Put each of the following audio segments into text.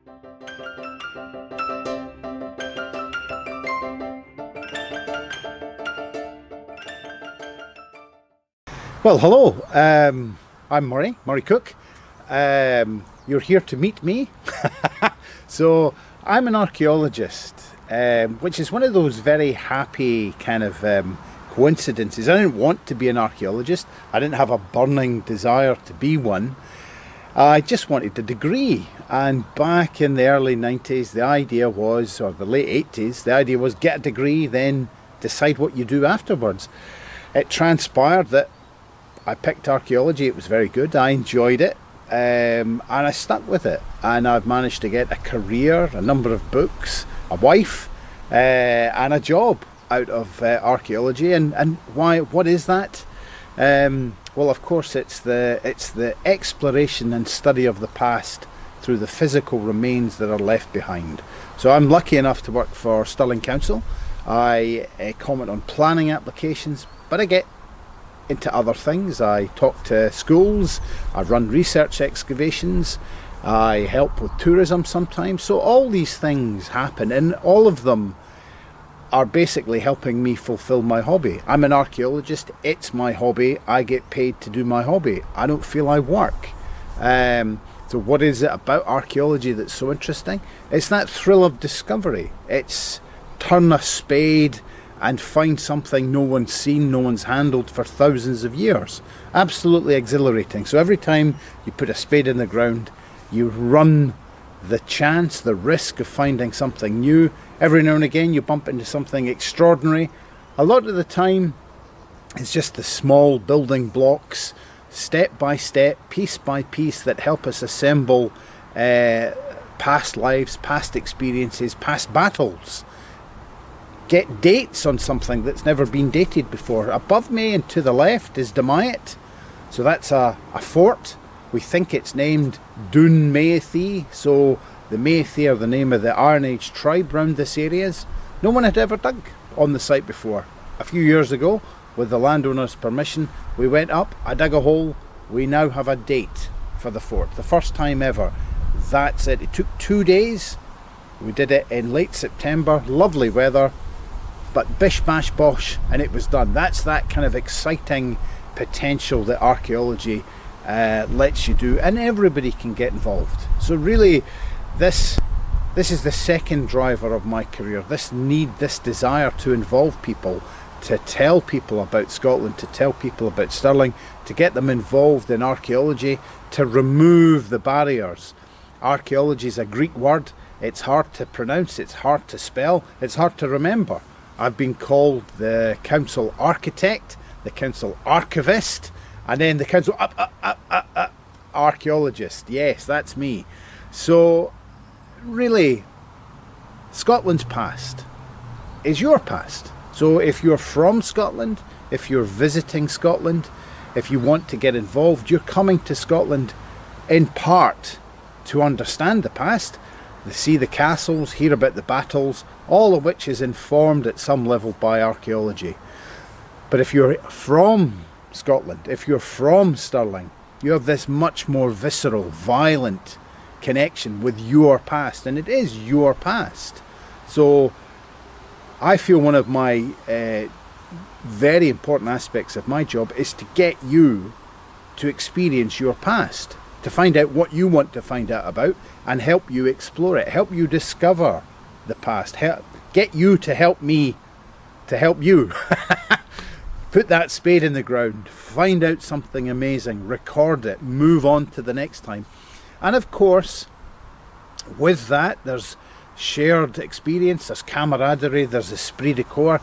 Well, hello. I'm Murray Cook. You're here to meet me. So I'm an archaeologist, which is one of those very happy kind of coincidences. I didn't want to be an archaeologist. I didn't have a burning desire to be one. I just wanted a degree. And back in the early 90s, the idea was, or the late 80s, the idea was get a degree, then decide what you do afterwards. It transpired that I picked archaeology. It was very good. I enjoyed it, and I stuck with it. And I've managed to get a career, a number of books, a wife, and a job out of archaeology. And why? What is that? Well, of course, it's the exploration and study of the past through the physical remains that are left behind. So I'm lucky enough to work for Stirling Council. I comment on planning applications, but I get into other things. I talk to schools, I run research excavations, I help with tourism sometimes. So all these things happen, and all of them are basically helping me fulfill my hobby. I'm an archaeologist, it's my hobby, I get paid to do my hobby. I don't feel I work. So what is it about archaeology that's so interesting? It's that thrill of discovery. It's turn a spade and find something no one's seen, no one's handled for thousands of years. Absolutely exhilarating. So every time you put a spade in the ground, you run the chance, the risk of finding something new. Every now and again you bump into something extraordinary. A lot of the time it's just the small building blocks, step by step, piece by piece, that help us assemble past lives, past experiences, past battles. Get dates on something that's never been dated before. Above me and to the left is Dumayet. So that's a fort. We think it's named Dún Maethy. So the Maethy are the name of the Iron Age tribe round this area. No one had ever dug on the site before. A few years ago, with the landowner's permission, we went up, I dug a hole. We now have a date for the fort. The first time ever. That's it. It took 2 days. We did it in late September. Lovely weather. But bish bash bosh, and it was done. That's that kind of exciting potential that archaeology lets you do, and everybody can get involved. So really, this is the second driver of my career. This need, this desire to involve people, to tell people about Scotland, to tell people about Stirling, to get them involved in archaeology, to remove the barriers. Archaeology is a Greek word. It's hard to pronounce, it's hard to spell, it's hard to remember. I've been called the council architect, the council archivist, and then the council archaeologist. Yes, that's me. So really, Scotland's past is your past. So if you're from Scotland, if you're visiting Scotland, if you want to get involved, you're coming to Scotland in part to understand the past, to see the castles, hear about the battles, all of which is informed at some level by archaeology. But if you're from Scotland, if you're from Stirling, you have this much more visceral, violent connection with your past, and it is your past. So I feel one of my very important aspects of my job is to get you to experience your past, to find out what you want to find out about and help you explore it, help you discover the past, get you to help me to help you. Put that spade in the ground, find out something amazing, record it, move on to the next time. And of course, with that, there's shared experience, there's camaraderie, there's esprit de corps.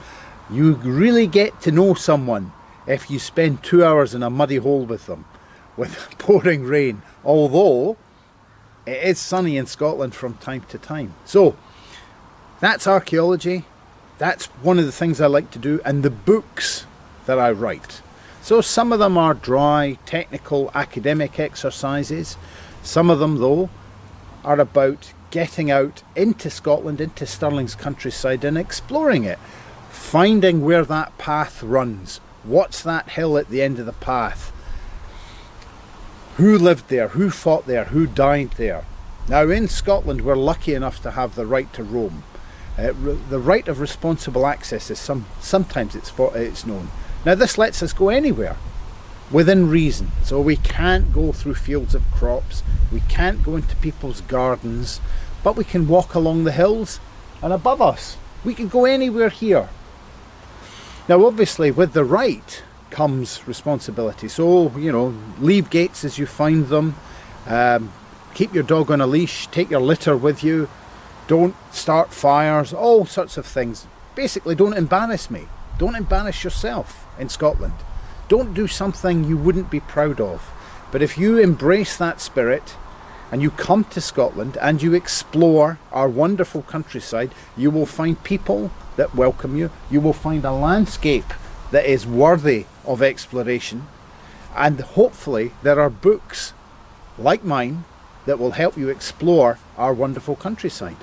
You really get to know someone if you spend 2 hours in a muddy hole with them, with pouring rain, although it is sunny in Scotland from time to time. So that's archaeology. That's one of the things I like to do, and the books that I write. So some of them are dry, technical, academic exercises. Some of them, though, are about getting out into Scotland, into Stirling's countryside, and exploring it, finding where that path runs. What's that hill at the end of the path? Who lived there? Who fought there? Who died there? Now in Scotland we're lucky enough to have the right to roam. The right of responsible access is sometimes it's known. Now this lets us go anywhere within reason. So we can't go through fields of crops, we can't go into people's gardens, but we can walk along the hills and above us. We can go anywhere here. Now obviously with the right comes responsibility. So, you know, leave gates as you find them, keep your dog on a leash, take your litter with you, don't start fires, all sorts of things. Basically, don't embarrass me. Don't embarrass yourself in Scotland. Don't do something you wouldn't be proud of. But if you embrace that spirit and you come to Scotland and you explore our wonderful countryside, you will find people that welcome you. You will find a landscape that is worthy of exploration. And hopefully there are books like mine that will help you explore our wonderful countryside.